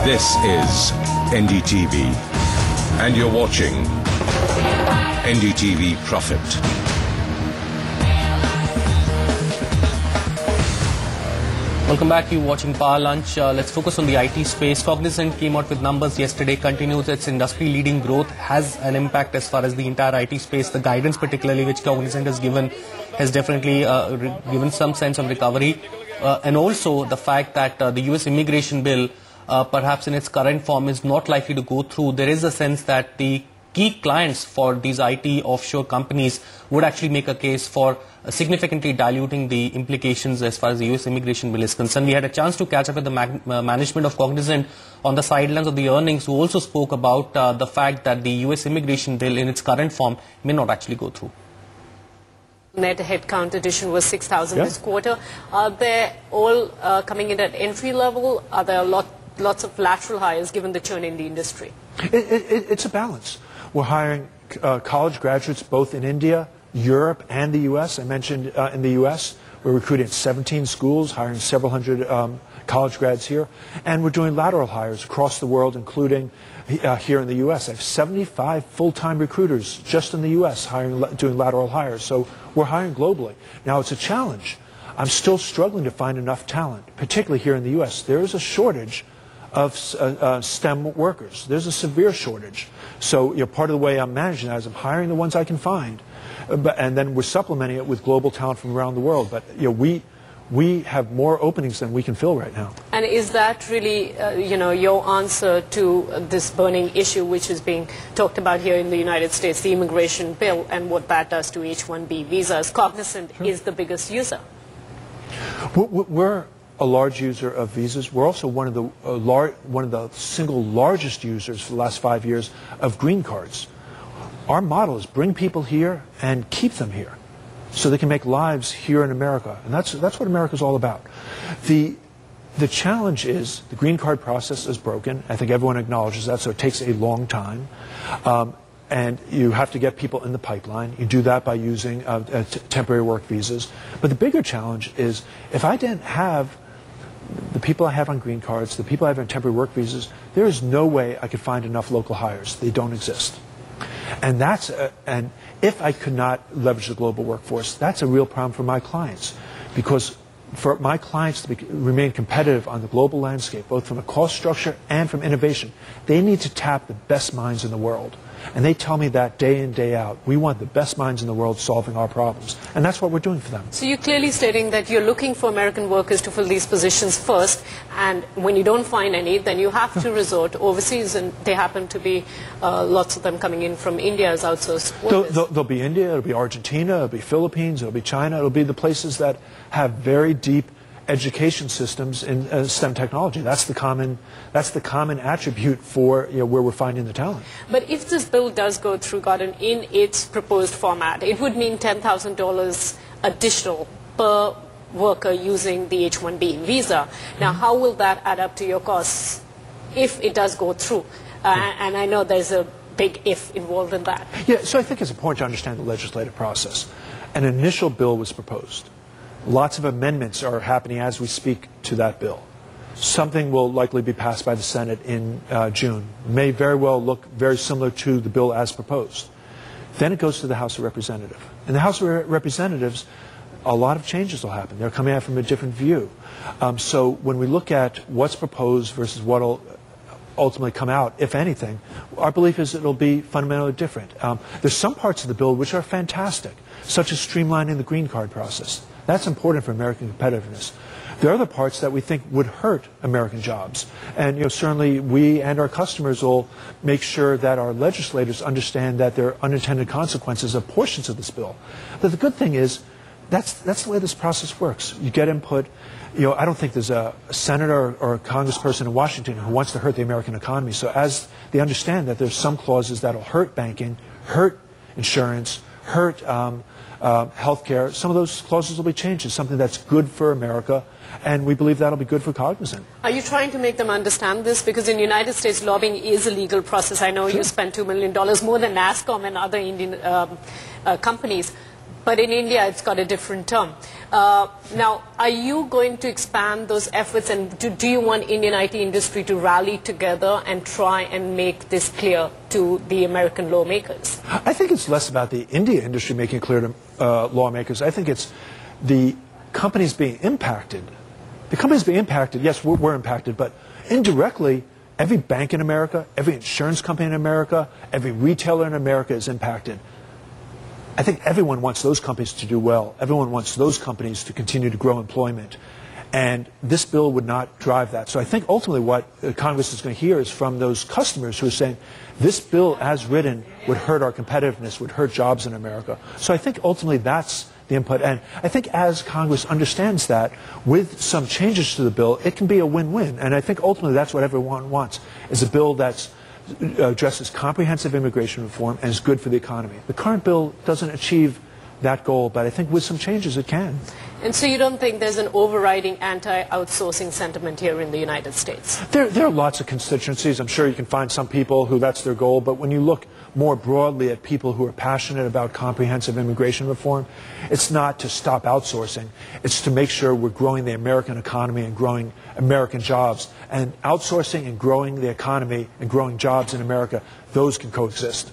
This is NDTV, and you're watching NDTV Profit. Welcome back. You're watching Power Lunch. Let's focus on the IT space. Cognizant came out with numbers yesterday, continues its industry-leading growth, has an impact as far as the entire IT space. The guidance particularly which Cognizant has given has definitely given some sense of recovery. And also the fact that the US immigration bill, perhaps in its current form, is not likely to go through. There is a sense that the key clients for these IT offshore companies would actually make a case for significantly diluting the implications as far as the US immigration bill is concerned. We had a chance to catch up with the management of Cognizant on the sidelines of the earnings, who also spoke about the fact that the US immigration bill in its current form may not actually go through. Net headcount addition was 6,000 this quarter. Are they all coming in at entry level? Are there lots of lateral hires given the churn in the industry? It's a balance. We're hiring college graduates both in India, Europe, and the U.S. I mentioned in the U.S. we're recruiting at 17 schools, hiring several hundred college grads here. And we're doing lateral hires across the world, including here in the U.S. I have 75 full-time recruiters just in the U.S. doing lateral hires. So we're hiring globally. Now, it's a challenge. I'm still struggling to find enough talent, particularly here in the U.S. There is a shortage of STEM workers. There's a severe shortage. So part of the way I'm managing that is I'm hiring the ones I can find, and then we're supplementing it with global talent from around the world. But we have more openings than we can fill right now. And is that really your answer to this burning issue which is being talked about here in the United States, the immigration bill and what that does to H-1B visas? Cognizant is the biggest user. We're a large user of visas. We're also one of the single largest users for the last 5 years of green cards. Our model is bring people here and keep them here so they can make lives here in America. And that's what America's all about. The challenge is the green card process is broken. I think everyone acknowledges that, so it takes a long time. And you have to get people in the pipeline. You do that by using temporary work visas. But the bigger challenge is if I didn't have the people I have on green cards, the people I have on temporary work visas, there is no way I could find enough local hires. They don't exist. And and if I could not leverage the global workforce, that's a real problem for my clients. Because for my clients to remain competitive on the global landscape, both from a cost structure and from innovation, they need to tap the best minds in the world. And they tell me that day in, day out. We want the best minds in the world solving our problems. And that's what we're doing for them. So you're clearly stating that you're looking for American workers to fill these positions first. And when you don't find any, then you have to resort overseas. And they happen to be lots of them coming in from India as outsourced workers. There'll be India, it'll be Argentina, it'll be Philippines, it'll be China. It'll be the places that have very deep education systems in STEM technology. That's the common attribute for where we're finding the talent. But if this bill does go through, Gordon, in its proposed format, it would mean $10,000 additional per worker using the H-1B visa. Now, how will that add up to your costs if it does go through? And I know there's a big if involved in that. Yeah, so I think it's important to understand the legislative process. An initial bill was proposed. Lots of amendments are happening as we speak to that bill. Something will likely be passed by the Senate in June. It may very well look very similar to the bill as proposed. Then it goes to the House of Representatives. In the House of Representatives, a lot of changes will happen. They're coming out from a different view. So when we look at what's proposed versus what will ultimately come out, if anything, our belief is it'll be fundamentally different. There's some parts of the bill which are fantastic, such as streamlining the green card process. That's important for American competitiveness. There are other parts that we think would hurt American jobs. And certainly we and our customers will make sure that our legislators understand that there are unintended consequences of portions of this bill. But the good thing is that's the way this process works. You get input. I don't think there's a senator or a congressperson in Washington who wants to hurt the American economy. So as they understand that there's some clauses that will hurt banking, hurt insurance, hurt healthcare, some of those clauses will be changed to something that's good for America, and we believe that'll be good for Cognizant. Are you trying to make them understand this? Because in the United States, lobbying is a legal process. I know you spent $2 million more than NASCOM and other Indian companies. But in India, it's got a different term. Now, are you going to expand those efforts, and do you want Indian IT industry to rally together and try and make this clear to the American lawmakers? I think it's less about the India industry making it clear to lawmakers. I think it's the companies being impacted. The companies being impacted, yes, we're impacted, but indirectly, every bank in America, every insurance company in America, every retailer in America is impacted. I think everyone wants those companies to do well. Everyone wants those companies to continue to grow employment. And this bill would not drive that. So I think ultimately what Congress is going to hear is from those customers who are saying, this bill as written would hurt our competitiveness, would hurt jobs in America. So I think ultimately that's the input. And I think as Congress understands that, with some changes to the bill, it can be a win-win. And I think ultimately that's what everyone wants, is a bill that's addresses comprehensive immigration reform and is good for the economy. The current bill doesn't achieve that goal, but I think with some changes it can. And so you don't think there's an overriding anti-outsourcing sentiment here in the United States? There are lots of constituencies. I'm sure you can find some people who that's their goal, but when you look more broadly at people who are passionate about comprehensive immigration reform, it's not to stop outsourcing. It's to make sure we're growing the American economy and growing American jobs. And outsourcing and growing the economy and growing jobs in America, those can coexist.